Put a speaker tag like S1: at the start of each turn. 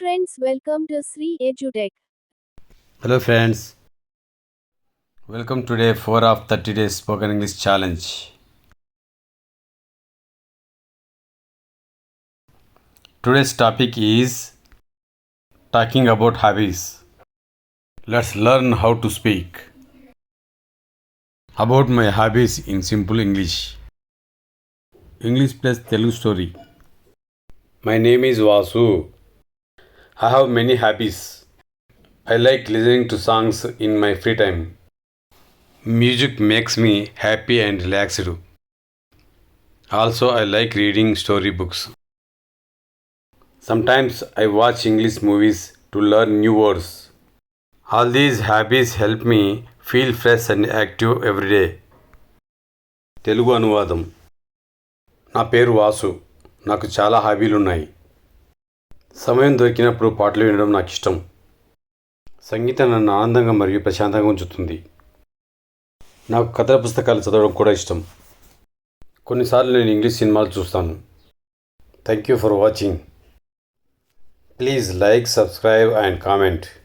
S1: friends, welcome to Sri EduTech.
S2: Hello friends, welcome today 4 of 30 days spoken English challenge. Today's topic is talking about hobbies. Let's learn how to speak about my hobbies in simple English. English plus Telugu story. My name is Vasu. I have many hobbies. I like listening to songs in my free time. Music makes me happy and relaxed. Also, I like reading storybooks. Sometimes I watch English movies to learn new words. All these hobbies help me feel fresh and active every day. Telugu అనువాదం. నా పేరు వాసు. నాకు చాలా హాబీలు ఉన్నాయి. సమయం దొరికినప్పుడు పాటలు వినడం నాకు ఇష్టం. సంగీతం నన్ను ఆనందంగా మరియు ప్రశాంతంగా ఉంచుతుంది. నాకు కథల పుస్తకాలు చదవడం కూడా ఇష్టం. కొన్నిసార్లు నేను ఇంగ్లీష్ సినిమాలు చూస్తాను. Thank you for watching. Please like, subscribe and comment.